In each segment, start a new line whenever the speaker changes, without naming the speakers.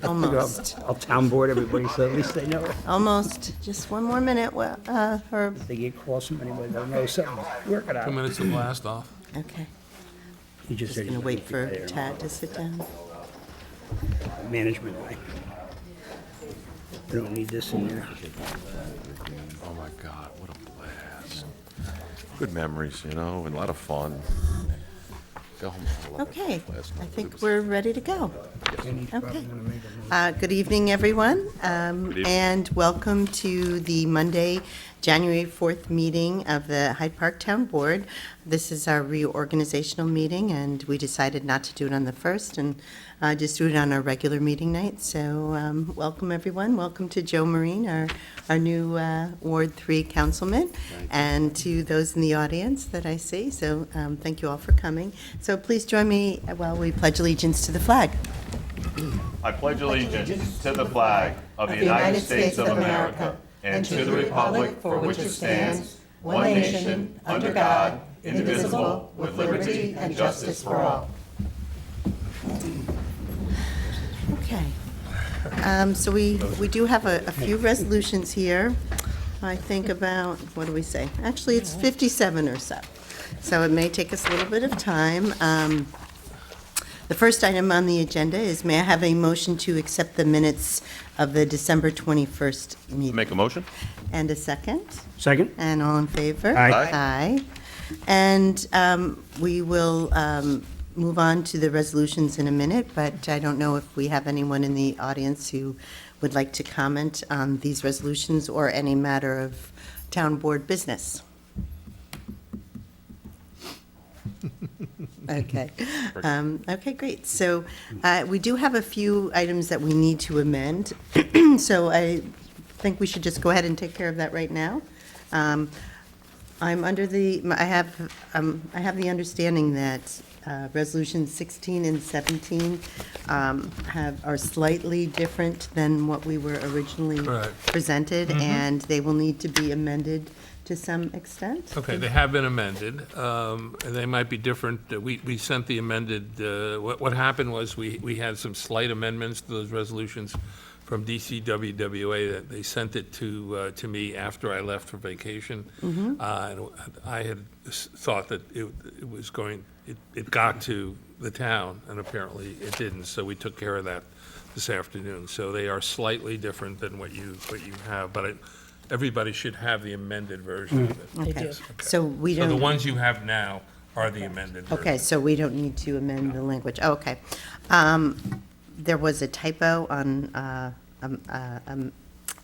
Almost.
I'll town board everybody, so at least they know.
Almost. Just one more minute, Herb.
If they get calls from anybody, they'll know something. Work it
2
out.
minutes to blast off.
Okay.
He just
Just
said he's
gonna wait
keep
for
it there.
Tad to sit down.
Management guy. We don't need this in there.
Oh my God, what a blast. Good memories, you know, and a lot of fun. Go home. I love
Okay,
that last
I
night.
think we're ready to go.
And he's probably
Okay.
gonna make a move.
Good evening, everyone,
evening.
and welcome to the Monday, January 4th meeting of the Hyde Park Town Board. This is our reorganizational meeting, and we decided not to do it on the 1st and just do it on our regular meeting night. So welcome, everyone. Welcome to Joe Marine, our new Ward 3 councilman, and to those in the audience that I see. So thank you all for coming. So please join me while we pledge allegiance to the flag.
I pledge allegiance to the flag of the United States of America and to the republic for which it stands, one nation, under God, indivisible, with liberty and justice for all.
Okay. So we do have a few resolutions here. I think about, what do we say? Actually, it's 57 or so. So it may take us a little bit of time. The first item on the agenda is, may I have a motion to accept the minutes of the December 21st meeting?
Make a motion?
And a second?
Second?
And all in favor?
Aye.
Aye.
Aye. And we will move on to the resolutions in a minute, but I don't know if we have anyone in the audience who would like to comment on these resolutions or any matter of town board business. Okay. Okay, great. So we do have a few items that we need to amend. So I think we should just go ahead and take care of that right now. I'm under the, I have the understanding that resolutions 16 and 17 are slightly different than what we were originally
Right.
presented, and they will need to be amended to some extent.
Okay, they have been amended, and they might be different. We sent the amended, what happened was we had some slight amendments to those resolutions from DCWWA, that they sent it to me after I left for vacation. And I had thought that it was going, it got to the town, and apparently it didn't, so we took care of that this afternoon. So they are slightly different than what you have, but everybody should have the amended version of it.
Okay. So we
So the
don't,
ones you have now are the amended version.
okay, so we don't need to amend the language. Oh, okay. There was a typo on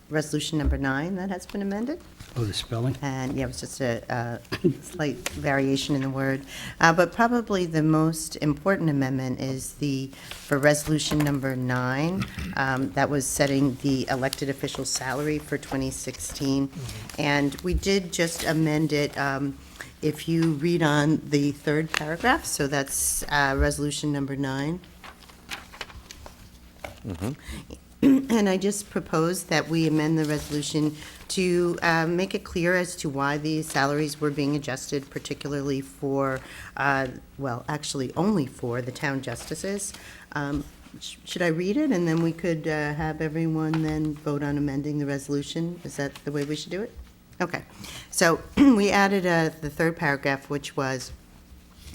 resolution number 9 that has been amended.
Oh, the spelling?
And, yeah, it was just a slight variation in the word. But probably the most important amendment is for resolution number 9, that was setting the elected official salary for 2016. And we did just amend it, if you read on the third paragraph, so that's resolution number 9. And I just propose that we amend the resolution to make it clear as to why the salaries were being adjusted, particularly for, well, actually only for the town justices. Should I read it, and then we could have everyone then vote on amending the resolution? Is that the way we should do it? Okay. So we added the third paragraph, which was,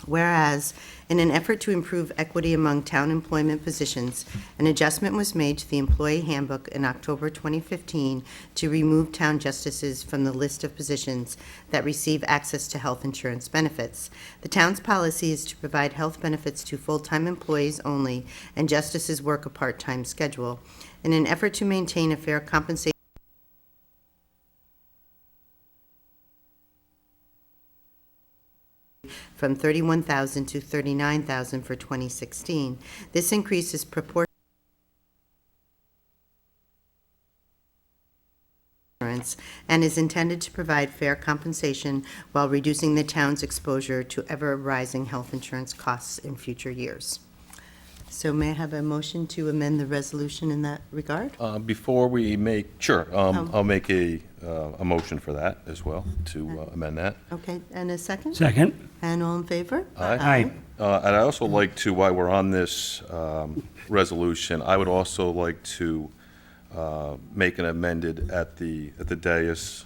whereas, in an effort to improve equity among town employment positions, an adjustment was made to the employee handbook in October 2015 to remove town justices from the list of positions that receive access to health insurance benefits. The town's policy is to provide health benefits to full-time employees only, and justices work a part-time schedule. In an effort to maintain a fair compensation from $31,000 to $39,000 for 2016. This increase is proportional and is intended to provide fair compensation while reducing the town's exposure to ever-rising health insurance costs in future years. So may I have a motion to amend the resolution in that regard?
Before we make, sure, I'll make a motion for that as well, to amend that.
Okay, and a second?
Second.
And all in favor?
Aye.
And I also like to, while we're on this resolution, I would also like to make an amended at the dais.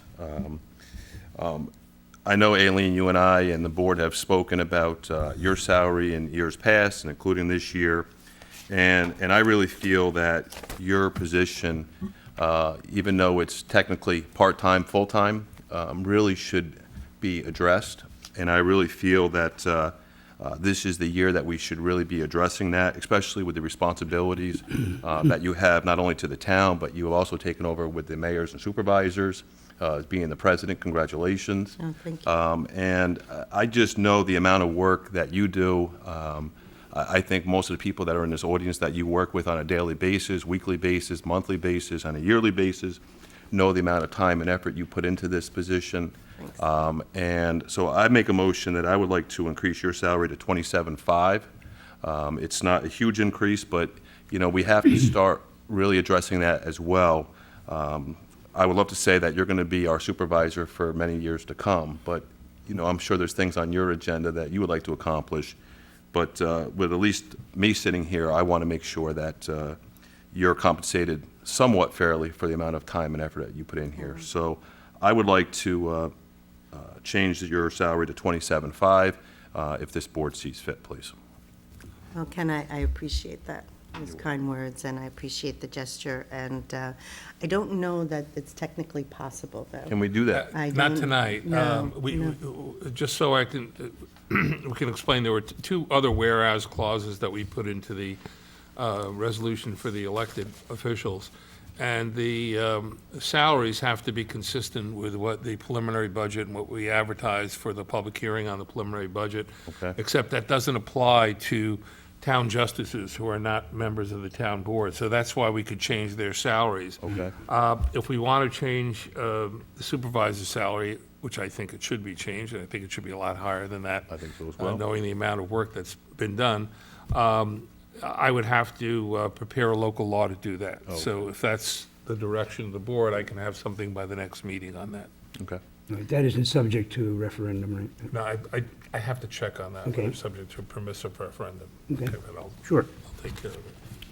I know, Aileen, you and I and the board have spoken about your salary in years past, and including this year, and I really feel that your position, even though it's technically part-time, full-time, really should be addressed, and I really feel that this is the year that we should really be addressing that, especially with the responsibilities that you have not only to the town, but you have also taken over with the mayors and supervisors. As being the president, congratulations.
Oh, thank you.
And I just know the amount of work that you do. I think most of the people that are in this audience that you work with on a daily basis, weekly basis, monthly basis, on a yearly basis, know the amount of time and effort you put into this position. And so I make a motion that I would like to increase your salary to $27,500. It's not a huge increase, but, you know, we have to start really addressing that as well. I would love to say that you're going to be our supervisor for many years to come, but, you know, I'm sure there's things on your agenda that you would like to accomplish. But with at least me sitting here, I want to make sure that you're compensated somewhat fairly for the amount of time and effort that you put in here. So I would like to change your salary to $27,500 if this board sees fit, please.
Well, Ken, I appreciate that, those kind words, and I appreciate the gesture, and I don't know that it's technically possible, though.
Can we do that?
I
Not
don't-
tonight.
no,
Just so I can, we can explain, there were two other whereas clauses that we put into the resolution for the elected officials. And the salaries have to be consistent with what the preliminary budget and what we advertise for the public hearing on the preliminary budget.
Okay.
Except that doesn't apply to town justices who are not members of the town board. So that's why we could change their salaries.
Okay.
If we want to change the supervisor's salary, which I think it should be changed, and I think it should be a lot higher than that.
I think so as well.
Knowing the amount of work that's been done, I would have to prepare a local law to do that. So if that's the direction of the board, I can have something by the next meeting on that.
Okay.
That isn't subject to referendum, right?
No, I have to check on that,
Okay.
whether it's subject to a permissive referendum.
Okay.
But I'll
Sure.
take care of it.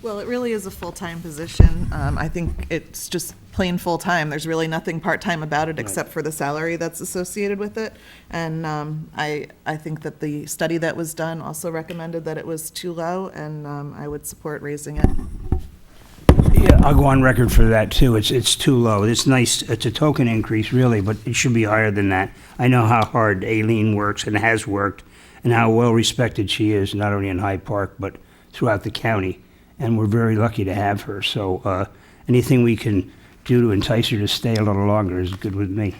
Well, it really is a full-time position. I think it's just plain full-time. There's really nothing part-time about it except for the salary that's associated with it. And I think that the study that was done also recommended that it was too low, and I would support raising it.
Yeah, I'll go on record for that, too. It's too low. It's nice, it's a token increase, really, but it should be higher than that. I know how hard Aileen works and has worked, and how well-respected she is, not only in Hyde Park, but throughout the county. And we're very lucky to have her. So anything we can do to entice her to stay a little longer is good with me.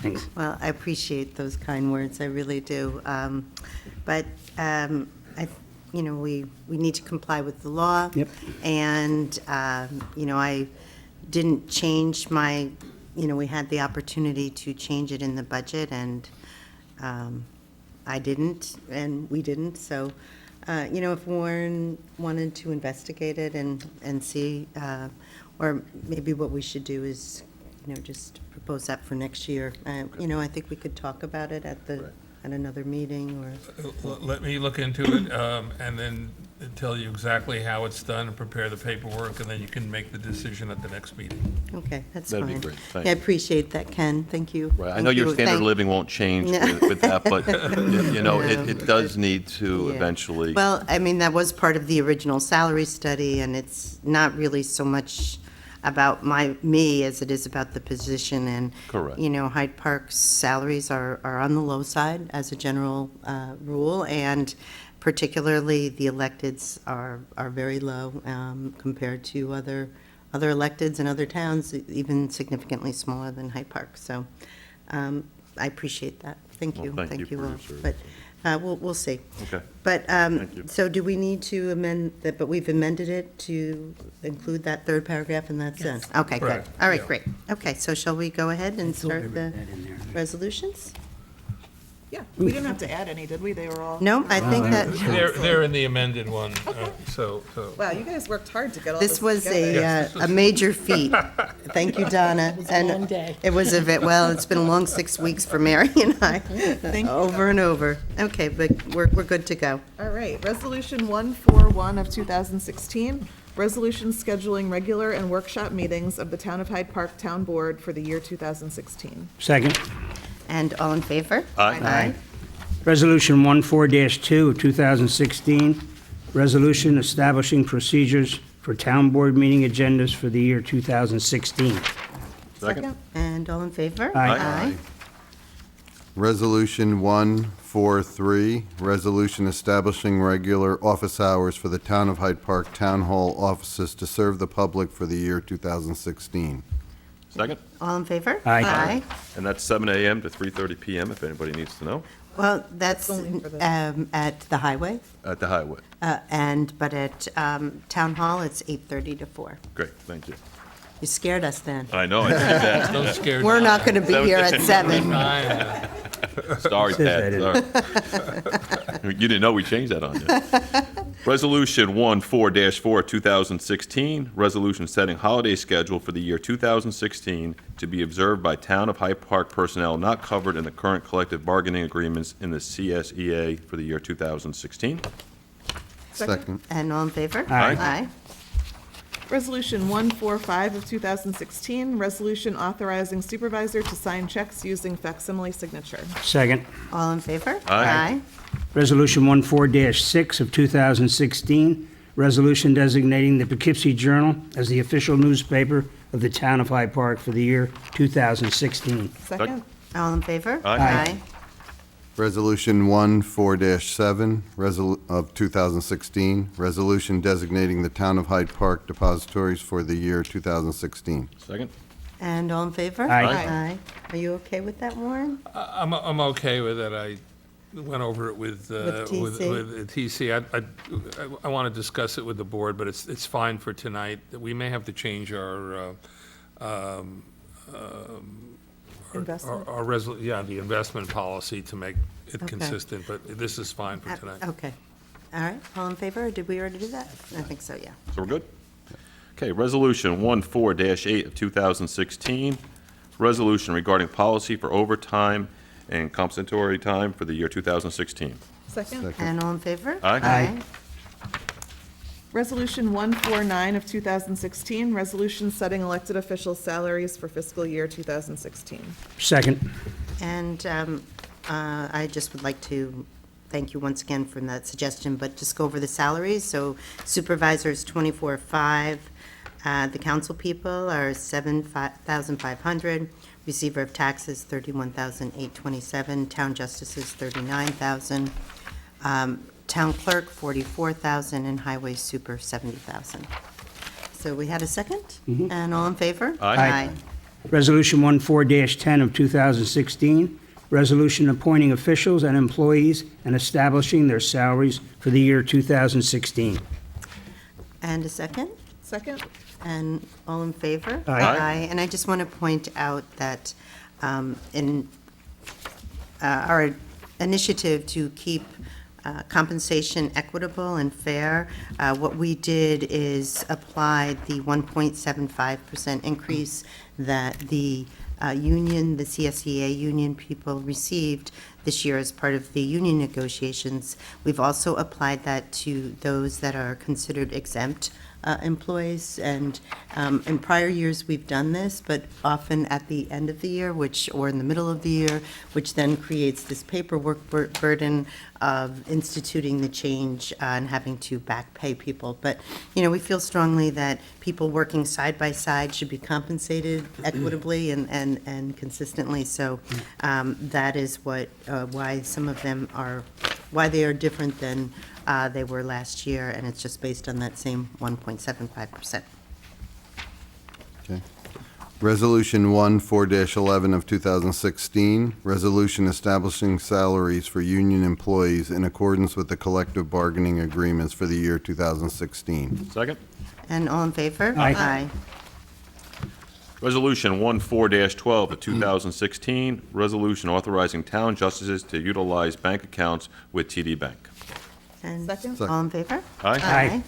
Thanks.
Well, I appreciate those kind words, I really do. But, we need to comply with the law.
Yep.
And, I didn't change my, we had the opportunity to change it in the budget, and I didn't, and we didn't. So, if Warren wanted to investigate it and see, or maybe what we should do is, just propose that for next year. I think we could talk about it at another meeting, or,
Let me look into it, and then tell you exactly how it's done and prepare the paperwork, and then you can make the decision at the next meeting.
okay, that's fine.
That'd be great. Thanks.
Yeah, I appreciate that, Ken, thank you.
Right, I
Thank
know your
you.
standard of
Thank-
living won't change with that, but, it does need to
Yeah.
eventually.
Well, I mean, that was part of the original salary study, and it's not really so much about me as it is about the position, and,
Correct.
Hyde Park's salaries are on the low side as a general rule, and particularly the electeds are very low compared to other electeds in other towns, even significantly smaller than Hyde Park. So I appreciate that. Thank
Well,
you.
thank you for
all.
your service.
But we'll see.
Okay.
But,
Thank you.
so do we need to amend that, but we've amended it to include that third paragraph, and that's it? Okay, good.
Correct,
All right,
yeah.
great. Okay, so shall we go ahead and start the resolutions?
Yeah, we didn't have to add any, did we? They were all.
No, I think that
They're in the amended one, so.
Wow, you guys worked hard to get all this
this was
together.
a major feat. Thank you, Donna.
was a long day.
It was well, it's been a long 6 weeks for Mary and I,
Thank you.
over and over. Okay, but we're good to go.
All right, Resolution 141 of 2016, resolution scheduling regular and workshop meetings of the Town of Hyde Park Town Board for the year 2016.
Second.
And all in favor?
Aye.
Resolution 14-2 of 2016, resolution establishing procedures for town board meeting agendas for the year 2016.
Second.
And all in favor?
Aye.
Resolution 143, resolution establishing regular office hours for the Town of Hyde Park Town Hall offices to serve the public for the year 2016.
Second.
All in favor?
Aye.
And that's 7 a.m. to 3:30 p.m. if anybody needs to know,
Well, that's
only for the-
at the highway,
at the highway.
but at Town Hall, it's 8:30 to 4.
Great, thank you.
You scared us then.
I know, I did that.
Don't scare.
We're not going to be here at 7.
Sorry,
Says
Pat, sorry. You didn't know we changed that on you. Resolution 14-4, 2016, resolution setting holiday schedule for the year 2016 to be observed by Town of Hyde Park personnel not covered in the current collective bargaining agreements in the CSEA for the year 2016.
Second.
And all in favor?
Aye.
Resolution 145 of 2016, resolution authorizing supervisor to sign checks using facsimile signature.
Second.
All in favor?
Aye.
Resolution 14-6 of 2016, resolution designating the Poughkeepsie Journal as the official newspaper of the Town of Hyde Park for the year 2016.
Second.
All in favor?
Aye.
Resolution 14-7 of 2016, resolution designating the Town of Hyde Park depositories for the year 2016.
Second.
And all in favor?
Aye.
Are you okay with that, Warren?
I'm okay with it. I went over it with
TC.
with TC. I want to discuss it with the board, but it's fine for tonight. We may have to change our
Investment.
the investment policy to make it
Okay.
consistent, but this is fine for tonight.
Okay. All right, all in favor? Did we already do that? I think so, yeah.
So we're good? Okay, resolution 14-8 of 2016, resolution regarding policy for overtime and compensatory time for the year 2016.
Second.
And all in favor?
Aye.
Resolution 149 of 2016, resolution setting elected officials' salaries for fiscal year 2016.
Second.
And I just would like to thank you once again for that suggestion, but just go over the salaries. So supervisors, 24,500. The council people are 7,500. Receiver of taxes, 31,827. Town justices, 39,000. Town clerk, 44,000, and highway super, 70,000. So we had a second? And all in favor?
Aye.
Resolution 14-10 of 2016, resolution appointing officials and employees and establishing their salaries for the year 2016.
And a second?
Second.
And all in favor?
Aye.
And I just want to point out that in our initiative to keep compensation equitable and fair, what we did is apply the 1.75% increase that the union, the CSEA union people received this year as part of the union negotiations. We've also applied that to those that are considered exempt employees, and in prior years, we've done this, but often at the end of the year, or in the middle of the year, which then creates this paperwork burden of instituting the change and having to back pay people. But, we feel strongly that people working side by side should be compensated equitably and consistently, so that is why some of them why they are different than they were last year, and it's just based on that same 1.75%.
Okay. Resolution 14-11 of 2016, resolution establishing salaries for union employees in accordance with the collective bargaining agreements for the year 2016.
Second.
And all in favor?
Aye.
Resolution 14-12 of 2016, resolution authorizing town justices to utilize bank accounts with TD Bank.
And
Second.
all in favor?
Aye.
Aye.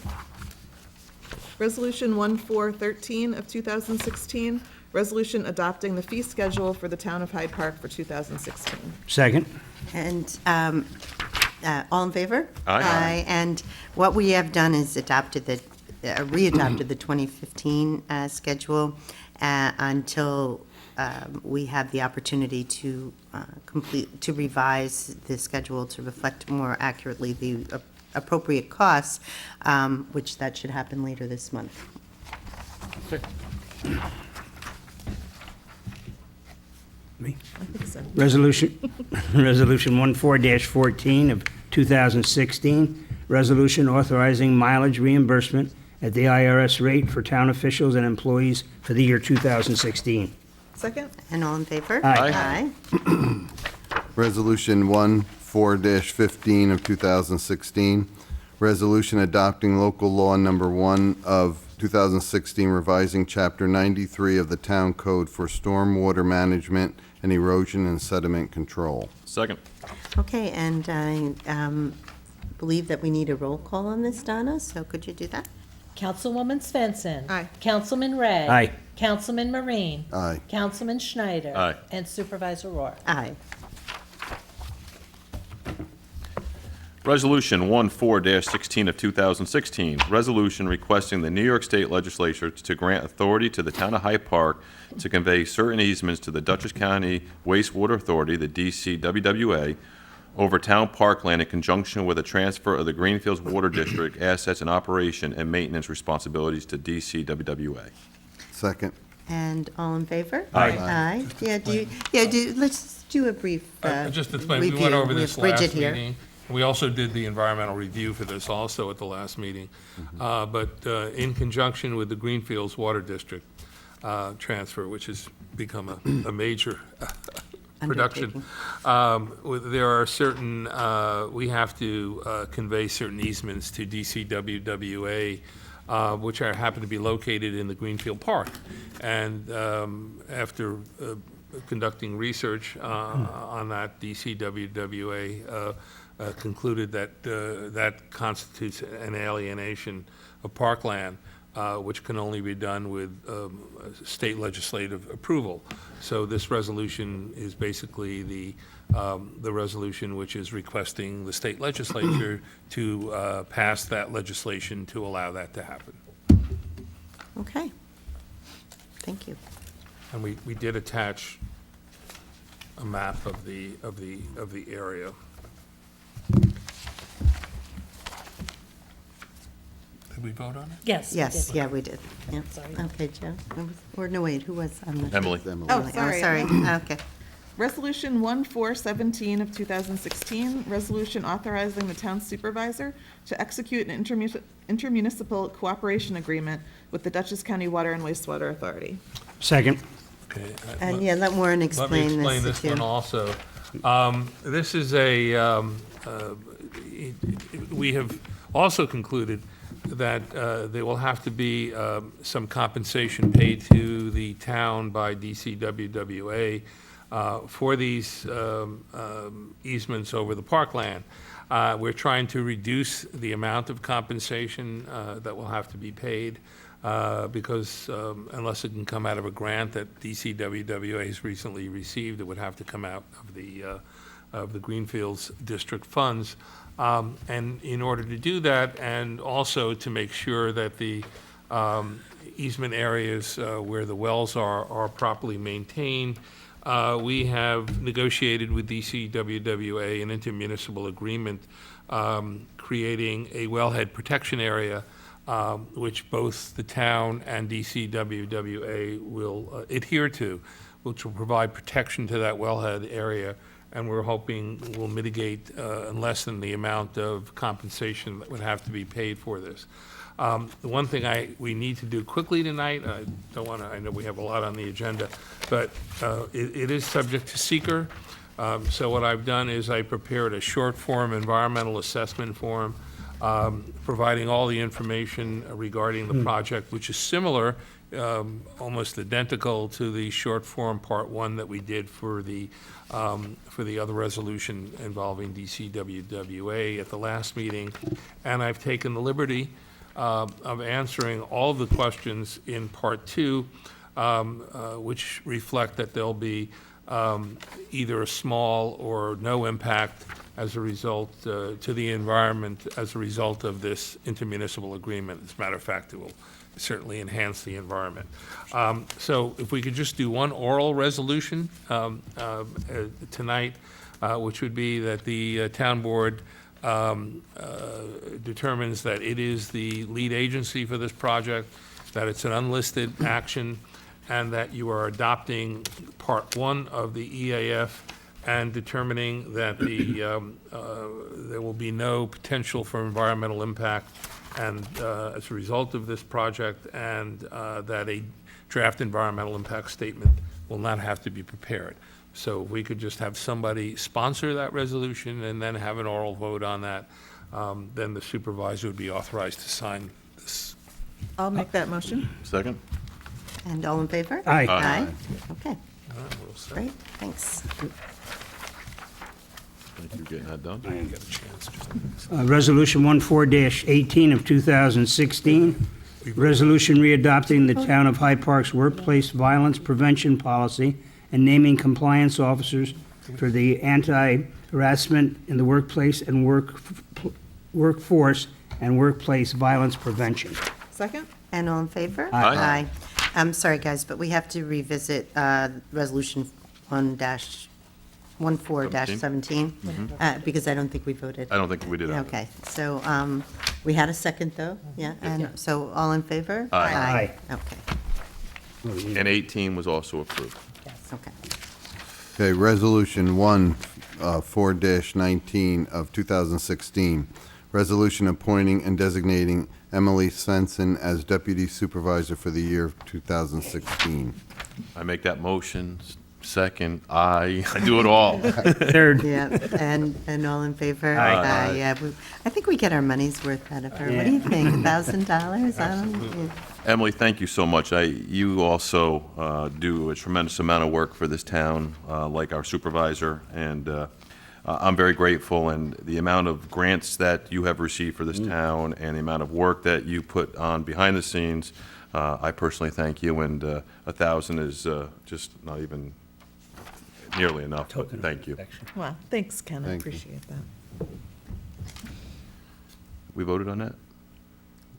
Resolution 1413 of 2016, resolution adopting the fee schedule for the town of Hyde Park for 2016.
Second.
And all in favor?
Aye.
And what we have done is readopted the 2015 schedule until we have the opportunity to revise the schedule to reflect more accurately the appropriate costs, which that should happen later this month.
Me?
I think so.
Resolution 14-14 of 2016, resolution authorizing mileage reimbursement at the IRS rate for town officials and employees for the year 2016.
Second.
And all in favor?
Aye.
Aye.
Resolution 14-15 of 2016, resolution adopting local law number 1 of 2016, revising Chapter 93 of the Town Code for stormwater management and erosion and sediment control.
Second.
Okay, and I believe that we need a roll call on this, Donna, so could you do that?
Councilwoman Svensson.
Aye.
Councilman Ray.
Aye.
Councilman Marine.
Aye.
Councilman Schneider.
Aye.
And Supervisor Rohr.
Aye.
Resolution 14-16 of 2016, resolution requesting the New York State Legislature to grant authority to the town of Hyde Park to convey certain easements to the Dutchess County Wastewater Authority, the DCWWA, over town parkland in conjunction with a transfer of the Greenfields Water District assets and operation and maintenance responsibilities to DCWWA.
Second.
And all in favor?
Aye.
Aye. Let's do a brief
Just to explain, we
review.
went over
We
this
have Bridget
last
here.
meeting. We also did the environmental review for this also at the last meeting. But in conjunction with the Greenfields Water District transfer, which has become a major production, there are certain, we have to convey certain easements to DCWWA, which happen to be located in the Greenfield Park. And after conducting research on that, DCWWA concluded that that constitutes an alienation of parkland, which can only be done with state legislative approval. So this resolution is basically the resolution which is requesting the state legislature to pass that legislation to allow that to happen.
Okay. Thank you.
And we did attach a map of the area. Did we vote on it?
Yes. we
Yes,
did.
yeah, we did. Yeah.
Sorry.
Okay, Joe. Or no, wait, who was on the?
Emily.
Oh,
Emily.
sorry.
Sorry, okay.
Resolution 1417 of 2016, resolution authorizing the town supervisor to execute an intermunicipal cooperation agreement with the Dutchess County Water and Wastewater Authority.
Second.
Okay.
And yeah, let Warren
Let me
explain
explain
this
this one
too.
also. This is we have also concluded that there will have to be some compensation paid to the town by DCWWA for these easements over the parkland. We're trying to reduce the amount of compensation that will have to be paid because unless it can come out of a grant that DCWWA has recently received, it would have to come out of the Greenfields District funds. And in order to do that, and also to make sure that the easement areas where the wells are properly maintained, we have negotiated with DCWWA an intermunicipal agreement creating a wellhead protection area, which both the town and DCWWA will adhere to, which will provide protection to that wellhead area, and we're hoping will mitigate and lessen the amount of compensation that would have to be paid for this. The one thing we need to do quickly tonight, I don't want to, I know we have a lot on the agenda, but it is subject to seeker. So what I've done is I prepared a short form environmental assessment form providing all the information regarding the project, which is similar almost identical to the short form Part 1 that we did for the other resolution involving DCWWA at the last meeting. And I've taken the liberty of answering all of the questions in Part 2, which reflect that there'll be either a small or no impact as a result to the environment as a result of this intermunicipal agreement. As a matter of fact, it will certainly enhance the environment. So if we could just do one oral resolution tonight, which would be that the town board determines that it is the lead agency for this project, that it's an unlisted action, and that you are adopting Part 1 of the EAF and determining that there will be no potential for environmental impact and as a result of this project, and that a draft environmental impact statement will not have to be prepared. So if we could just have somebody sponsor that resolution and then have an oral vote on that, then the supervisor would be authorized to sign this.
I'll make that motion.
Second?
And all in favor?
Aye.
Aye. Okay,
We'll say-
great, thanks.
Thank you for getting that done.
I didn't get a chance.
Resolution 14-18 of 2016, resolution readopting the Town of Hyde Park's workplace violence prevention policy and naming compliance officers for the anti-harassment in the workplace and workforce and workplace violence prevention.
Second?
And all in favor?
Aye.
I'm sorry, guys, but we have to revisit Resolution 14-17, because I don't think we voted.
I don't think we did. either.
Okay, so we had a second, though, yeah? And so all in favor?
Aye.
Okay,
And 18 was also approved.
okay.
Okay, Resolution 4-19 of 2016, resolution appointing and designating Emily Svensson as Deputy Supervisor for the year of 2016.
I make that motion. Second, I do it all.
Third.
Yeah, and all in favor?
Aye.
Yeah, I think we get our money's worth out of her. What do you think, $1,000? I don't.
Emily, thank you so much. You also do a tremendous amount of work for this town, like our supervisor, and I'm very grateful. And the amount of grants that you have received for this town and the amount of work that you put on behind the scenes, I personally thank you. And 1,000 is just not even nearly enough. But
Token of
thank you.
affection.
Well, thanks, Ken, I
Thank you.
appreciate that.
We voted on that?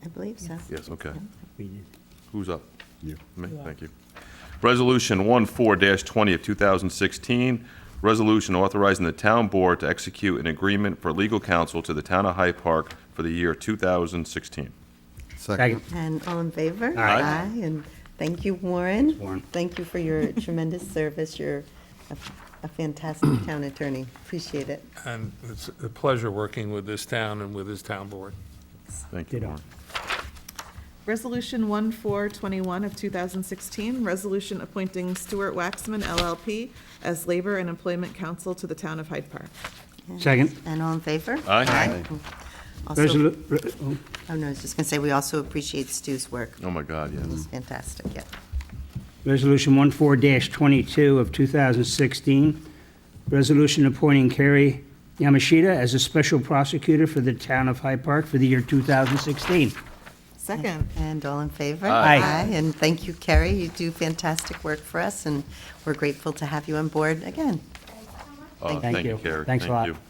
I believe so.
Yes, okay.
We did.
Who's up?
You.
Me, thank you. Resolution 14-20 of 2016, resolution authorizing the town board to execute an agreement for legal counsel to the town of Hyde Park for the year 2016.
Second.
And all in favor?
Aye.
And thank you, Warren.
Warren.
Thank you for your tremendous service. You're a fantastic town attorney. Appreciate it.
And it's a pleasure working with this town and with this town board.
Thank you,
Ditto.
Warren.
Resolution 1421 of 2016, resolution appointing Stuart Waxman LLP as Labor and Employment Counsel to the Town of Hyde Park.
Second.
And all in favor?
Aye.
Also, oh, no, I was just going to say, we also appreciate Stu's work.
Oh, my God,
It was
yes.
fantastic, yeah.
Resolution 14-22 of 2016, resolution appointing KERRI Yamashita as a special prosecutor for the Town of Hyde Park for the year 2016.
Second.
And all in favor?
Aye.
And thank you, Kerry. You do fantastic work for us, and we're grateful to have you on board again.
Oh,
Thank you.
Carrie.
Thanks a lot.
Thank you.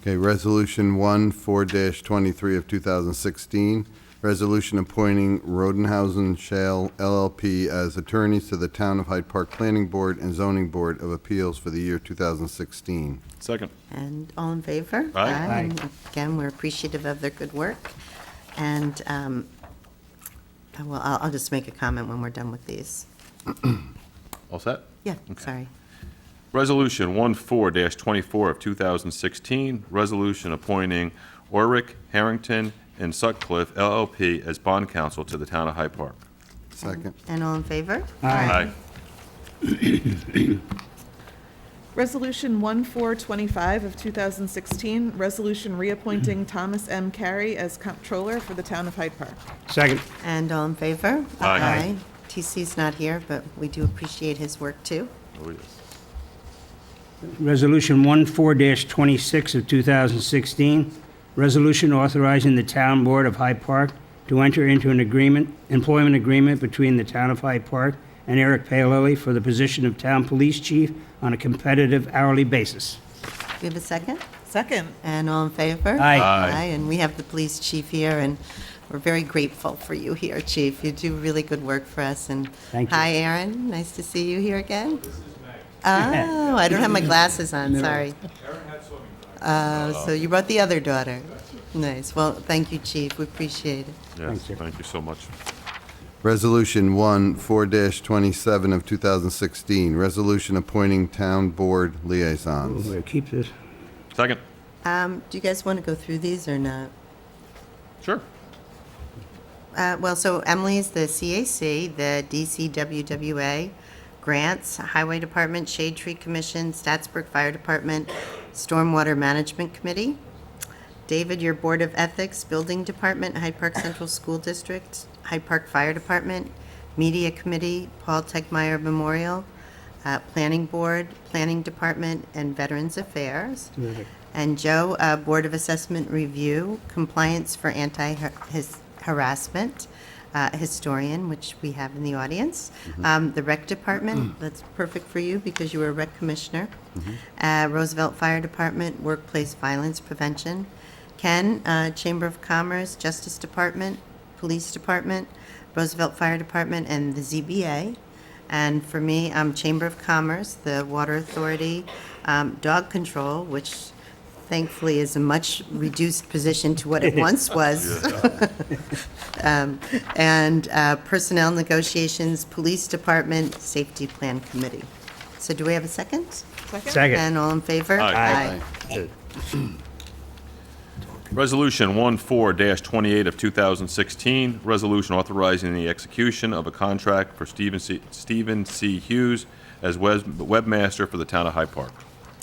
Okay, Resolution 4-23 of 2016, resolution appointing Rodenhausen, CHALE LLP as attorneys to the Town of Hyde Park Planning Board and Zoning Board of Appeals for the year 2016.
Second.
And all in favor?
Aye.
And again, we're appreciative of their good work. And, well, I'll just make a comment when we're done with these.
All set?
Yeah, sorry.
Resolution 14-24 of 2016, resolution appointing ORRICK, HERRINGTON, and SUTCLIFFE LLP as bond counsel to the town of Hyde Park.
Second.
And all in favor?
Aye.
Resolution 1425 of 2016, resolution reappointing Thomas M. Carey as Comptroller for the Town of Hyde Park.
Second.
And all in favor?
Aye.
TC's not here, but we do appreciate his work, too.
Oh, yes.
Resolution 14-26 of 2016, resolution authorizing the Town Board of Hyde Park to enter into an employment agreement between the Town of Hyde Park and Eric Paolelli for the position of Town Police Chief on a competitive hourly basis.
Do we have a second?
Second.
And all in favor?
Aye.
Aye.
And we have the police chief here, and we're very grateful for you here, chief. You do really good work for us, and
Thank you.
hi, Aaron. Nice to see you here again. This is Meg. Oh, I don't have my glasses on, sorry. So you brought the other daughter. Nice. Well, thank you, chief. We appreciate it.
Yes,
Thank you.
thank you so much.
Resolution 4-27 of 2016, resolution appointing town board liaisons.
We'll keep this.
Second.
Do you guys want to go through these or not?
Sure.
Well, so Emily's the CAC, the DCWWA, Grants, Highway Department, Shade Tree Commission, Statsburg Fire Department, Stormwater Management Committee. David, your Board of Ethics, Building Department, Hyde Park Central School District, Hyde Park Fire Department, Media Committee, Paul Tegmeyer Memorial, Planning Board, Planning Department, and Veterans Affairs.
Terrific.
And Joe, Board of Assessment Review, Compliance for Anti-Harassment, Historian, which we have in the audience. The Rec Department, that's perfect for you because you were a Rec Commissioner. Roosevelt Fire Department, Workplace Violence Prevention. Ken, Chamber of Commerce, Justice Department, Police Department, Roosevelt Fire Department, and the ZBA. And for me, Chamber of Commerce, the Water Authority, Dog Control, which thankfully is a much reduced position to what it once was. And Personnel Negotiations, Police Department, Safety Plan Committee. So do we have a second?
Second.
And all in favor?
Aye. Resolution 14-28 of 2016, resolution authorizing the execution of a contract for Stephen C. Hughes as webmaster for the town of Hyde Park.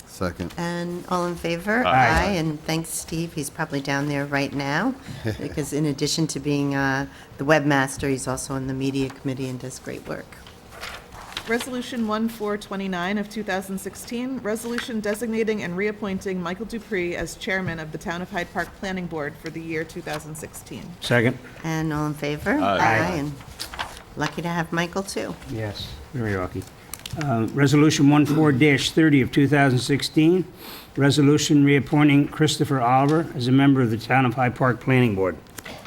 Second.
And all in favor?
Aye.
And thanks, Steve. He's probably down there right now, because in addition to being the webmaster, he's also in the media committee and does great work.
Resolution 1429 of 2016, resolution designating and reappointing Michael Dupree as chairman of the Town of Hyde Park Planning Board for the year 2016.
Second.
And all in favor?
Aye.
And lucky to have Michael, too.
Yes, very lucky. Resolution 14-30 of 2016, resolution reappointing Christopher Oliver as a member of the Town of Hyde Park Planning Board.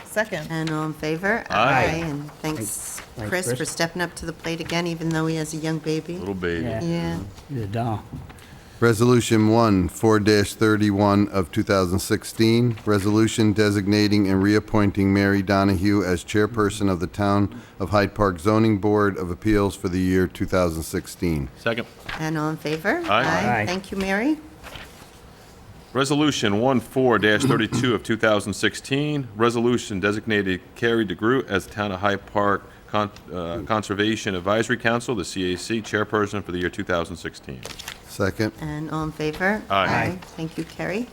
Second.
And all in favor?
Aye.
And thanks,
Thanks,
Chris,
Chris.
for stepping up to the plate again, even though he has a young baby.
Little baby.
Yeah.
He's a doll.
Resolution 4-31 of 2016, resolution designating and reappointing Mary Donahue as chairperson of the Town of Hyde Park Zoning Board of Appeals for the year 2016.
Second.
And all in favor?
Aye.
Thank you, Mary.
Resolution 14-32 of 2016, resolution designated Kerry DeGroot as the town of Hyde Park Conservation Advisory Council, the CAC, chairperson for the year 2016.
Second.
And all in favor?
Aye.
Thank you, Kerry.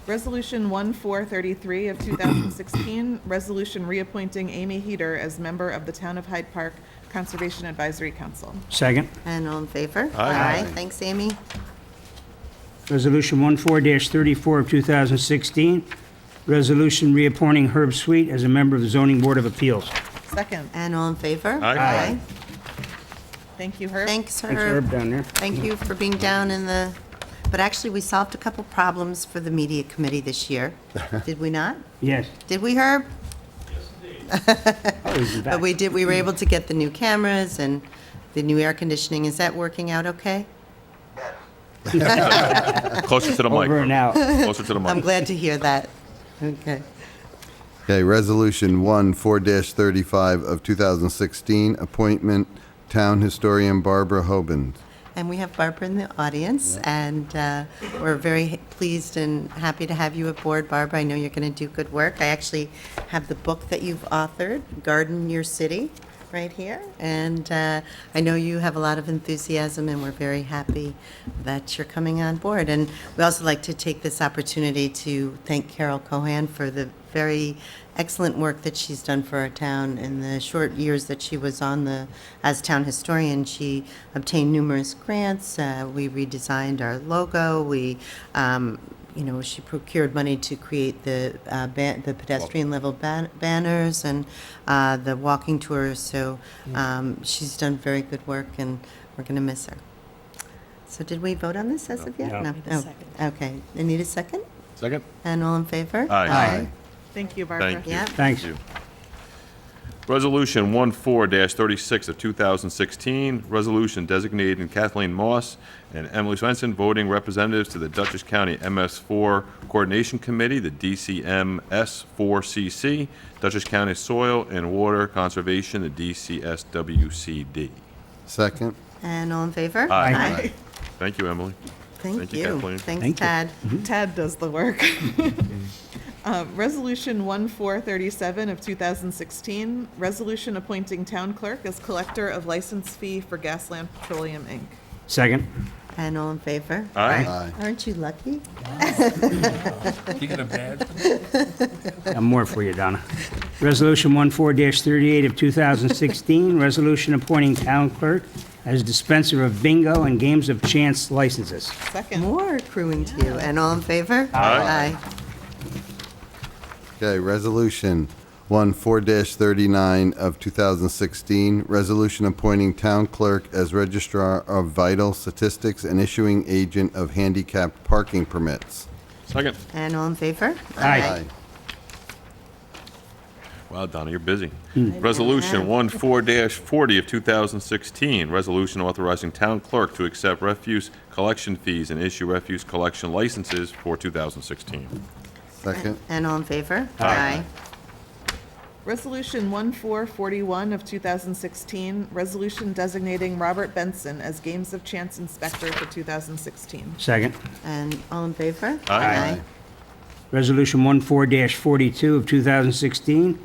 Resolution 1433 of 2016, resolution reappointing Amy Heater as member of the Town of Hyde Park Conservation Advisory Council.
Second.
And all in favor?
Aye.
Thanks, Amy.
Resolution 14-34 of 2016, resolution reappointing Herb Sweet as a member of the Zoning Board of Appeals.
Second.
And all in favor?
Aye.
Thank you, Herb.
Thanks,
Thanks, Herb, down there.
Thank you for being down in the, but actually, we solved a couple problems for the media committee this year. Did we not?
Yes.
Did we, Herb?
Oh, he's back.
But we did, we were able to get the new cameras and the new air conditioning. Is that working out okay?
Closer to the mic.
Over and out.
Closer to the
I'm
mic.
glad to hear that. Okay.
Okay, Resolution 4-35 of 2016, appointment Town Historian Barbara Hobin.
And we have Barbara in the audience, and we're very pleased and happy to have you aboard, Barbara. I know you're going to do good work. I actually have the book that you've authored, Garden Your City, right here. And I know you have a lot of enthusiasm, and we're very happy that you're coming on board. And we also like to take this opportunity to thank Carol Cohan for the very excellent work that she's done for our town. In the short years that she was as town historian, she obtained numerous grants. We redesigned our logo. She procured money to create the pedestrian level banners and the walking tours. So she's done very good work, and we're going to miss her. So did we vote on this as of yet?
No.
Need a second.
Okay. I need a second?
Second?
And all in favor?
Aye.
Thank you, Barbara.
Thank you.
Yeah.
Thanks.
Thank you. Resolution 14-36 of 2016, resolution designating Kathleen Moss and Emily Swenson voting representatives to the Dutchess County MS4 Coordination Committee, the DCMS4CC, Dutchess County Soil and Water Conservation, the DCSWCD.
Second.
And all in favor?
Aye. Thank you, Emily.
Thank
Thank you,
you.
Kathleen.
Thanks,
Thank you.
Tad.
Tad does the work. Resolution 1437 of 2016, resolution appointing town clerk as collector of license fee for Gasland Petroleum, Inc.
Second.
And all in favor?
Aye.
Aye.
Aren't you lucky?
You get a badge?
Got more for you, Donna. Resolution 14-38 of 2016, resolution appointing town clerk as dispenser of bingo and games of chance licenses.
Second.
More accruing to you. And all in favor?
Aye.
Okay, resolution 14-39 of 2016, resolution appointing town clerk as registrar of vital statistics and issuing agent of handicapped parking permits.
Second.
And all in favor?
Aye.
Wow, Donna, you're busy. Resolution 14-40 of 2016, resolution authorizing town clerk to accept refuse collection fees and issue refuse collection licenses for 2016.
Second.
And all in favor?
Aye.
Resolution 1441 of 2016, resolution designating Robert Benson as Games of Chance Inspector for 2016.
Second.
And all in favor?
Aye.
Resolution 14-42 of 2016,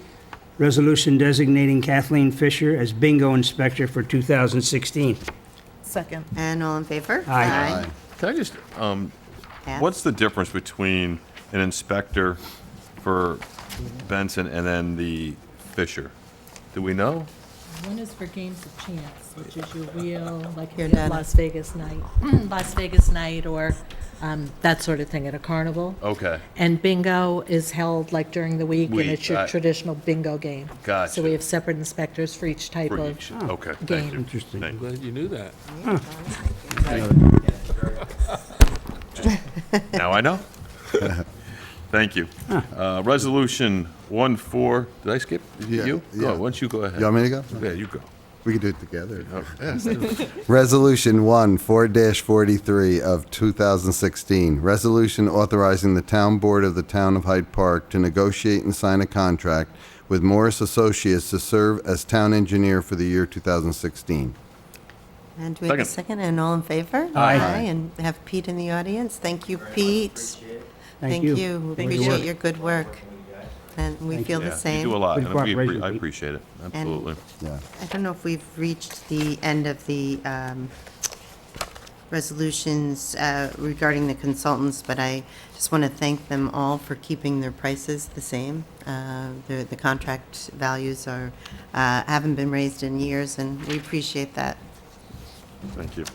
resolution designating Kathleen Fisher as bingo inspector for 2016.
Second.
And all in favor?
Aye.
Can I just,
Pass.
what's the difference between an inspector for Benson and then the Fisher? Do we know?
One is for games of chance, which is your real, like
Here,
your
Donna.
Las Vegas night, or that sort of thing at a carnival.
Okay.
And bingo is held like during the week, and it's your
Traditional.
traditional bingo game.
Gotcha.
So we have separate inspectors for each type
For
of
each. Okay, thank
game.
you.
Interesting.
I'm glad you knew that.
Now I know. Thank you. Resolution 14, did I skip?
Yeah,
You?
yeah.
Go, why don't you go ahead?
You want me to go?
Yeah, you go.
We can do it together.
Oh, yes, do it.
Resolution 14-43 of 2016, resolution authorizing the town board of the town of Hyde Park to negotiate and sign a contract with Morris Associates to serve as town engineer for the year 2016.
And do we have a
Second.
second? And all in favor?
Aye.
And have Pete in the audience. Thank you, Pete.
Thank you.
We
Thank you.
appreciate your good work. And we feel the
Yeah,
same.
You do a lot,
Good
and we
cooperation,
I
Pete.
appreciate it, absolutely.
Yeah.
I don't know if we've reached the end of the resolutions regarding the consultants, but I just want to thank them all for keeping their prices the same. The contract values haven't been raised in years, and we appreciate that.
Thank you.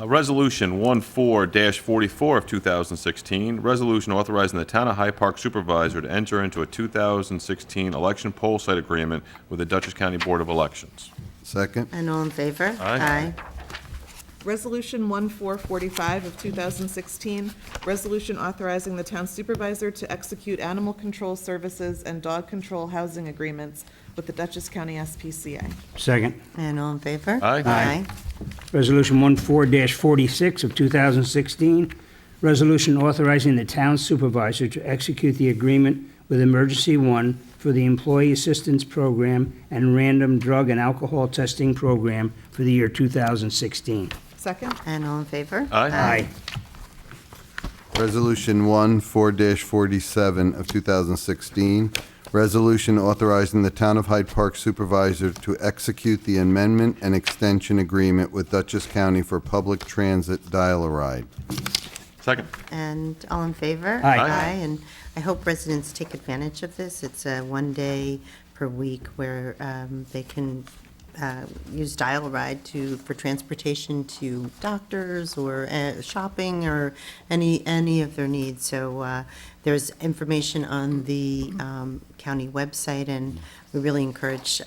Resolution 14-44 of 2016, resolution authorizing the Town of Hyde Park Supervisor to enter into a 2016 election poll site agreement with the Dutchess County Board of Elections.
Second.
And all in favor?
Aye.
Resolution 1445 of 2016, resolution authorizing the town supervisor to execute animal control services and dog control housing agreements with the Dutchess County SPCA.
Second.
And all in favor?
Aye.
Aye. Resolution 14-46 of 2016, resolution authorizing the town supervisor to execute the agreement with Emergency One for the Employee Assistance Program and Random Drug and Alcohol Testing Program for the year 2016.
Second.
And all in favor?
Aye.
Resolution 14-47 of 2016, Resolution authorizing the Town of Hyde Park Supervisor to execute the amendment and extension agreement with Dutchess County for public transit dial-a-ride.
Second.
And all in favor?
Aye.
Aye, and I hope residents take advantage of this. It's a 1 day per week where they can use dial-a-ride for transportation to doctors or shopping or any of their needs. So there's information on the county website, and we really encourage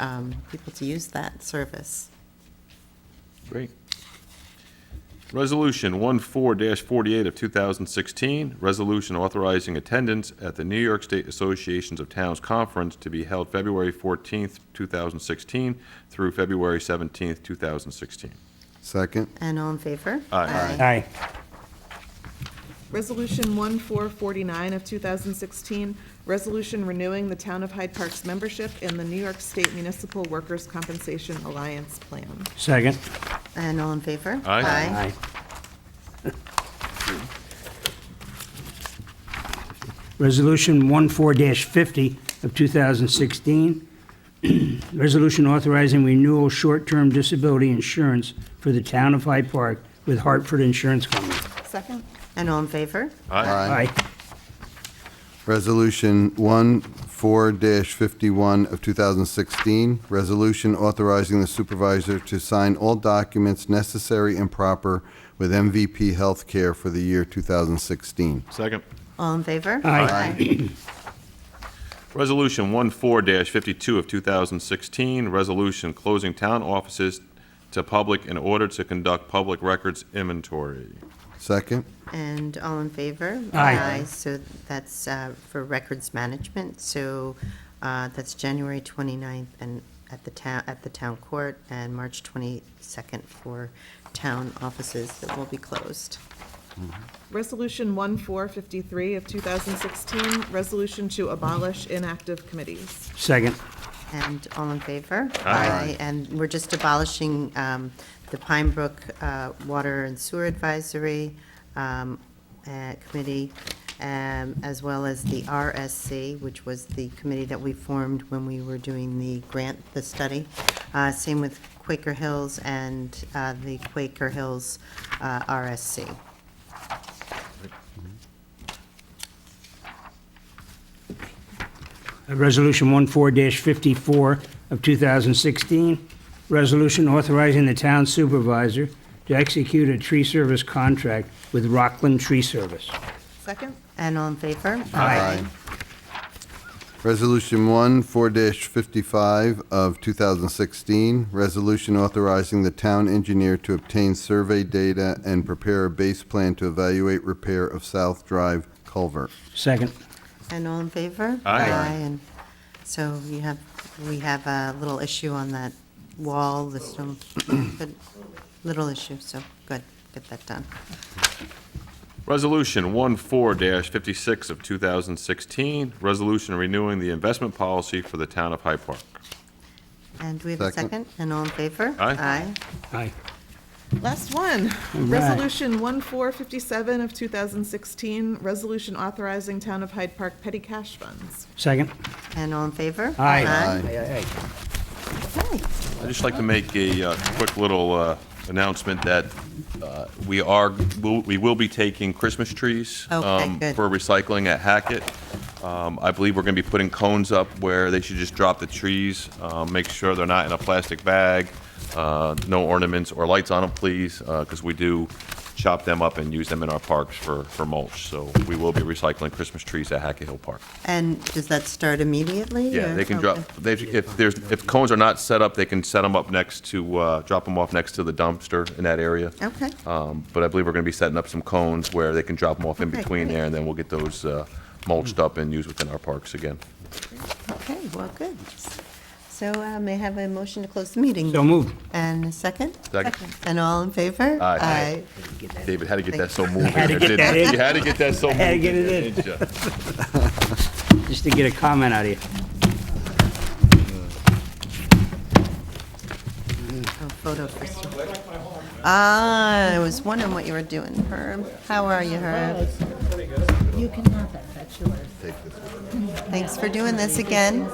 people to use that service.
Great. Resolution 14-48 of 2016, resolution authorizing attendance at the New York State Associations of Towns Conference to be held February 14th, 2016 through February 17th, 2016.
Second.
And all in favor?
Aye.
Aye.
Resolution 1449 of 2016, resolution renewing the Town of Hyde Park's membership in the New York State Municipal Workers' Compensation Alliance Plan.
Second.
And all in favor?
Aye.
Aye. Resolution 14-50 of 2016, resolution authorizing renewal short-term disability insurance for the Town of Hyde Park with Hartford Insurance Company.
Second.
And all in favor?
Aye.
Resolution 14-51 of 2016, resolution authorizing the supervisor to sign all documents necessary and proper with MVP Healthcare for the year 2016.
Second.
All in favor?
Aye.
Resolution 14-52 of 2016, resolution closing town offices to public in order to conduct public records inventory.
Second.
And all in favor?
Aye.
So that's for records management, so that's January 29th and at the town court, and March 22nd for town offices that will be closed.
Resolution 1453 of 2016, resolution to abolish inactive committees.
Second.
And all in favor?
Aye.
And we're just abolishing the Pine Brook Water and Sewer Advisory Committee, as well as the RSC, which was the committee that we formed when we were doing the study. Same with Quaker Hills and the Quaker Hills RSC.
Resolution 14-54 of 2016, resolution authorizing the town supervisor to execute a tree service contract with Rockland Tree Service.
Second.
And all in favor?
Aye. Resolution 14-55 of 2016, resolution authorizing the town engineer to obtain survey data and prepare a base plan to evaluate repair of South Drive culvert.
Second.
And all in favor?
Aye.
And so we have a little issue on that wall, the stone, good, little issue, so good, get that done.
Resolution 14-56 of 2016, resolution renewing the investment policy for the town of Hyde Park.
And do we have a
Second.
second? And all in favor?
Aye.
Aye.
Last one.
right.
Resolution 1457 of 2016, resolution authorizing Town of Hyde Park petty cash funds.
Second.
And all in favor?
Aye.
Aye.
Okay.
I'd just like to make a quick little announcement that we will be taking Christmas trees
Okay, good.
for recycling at Hackett. I believe we're going to be putting cones up where they should just drop the trees. Make sure they're not in a plastic bag. No ornaments or lights on them, please, because we do chop them up and use them in our parks for mulch. So we will be recycling Christmas trees at Hackett Hill Park.
And does that start immediately?
Yeah,
or-
they can
okay.
drop, if cones are not set up, they can set them up next to, drop them off next to the dumpster in that area.
Okay,
But I believe we're going to be setting up some cones where they can drop them off in
Okay,
between
great.
there, and then we'll get those mulched up and used within our parks again.
okay, well, good. So may I have a motion to close the meeting?
So moved.
And a second?
Second.
And all in favor?
Aye. David, how to get that so moving?
Had to get that in.
You had to get that so moving.
Had to get it in.
didn't ya?
Just to get a comment out of you.
Oh, photo for Stuart. I was wondering what you were doing, Herb. How are you, Herb?
You can have that, that's yours.
Thanks for doing this again.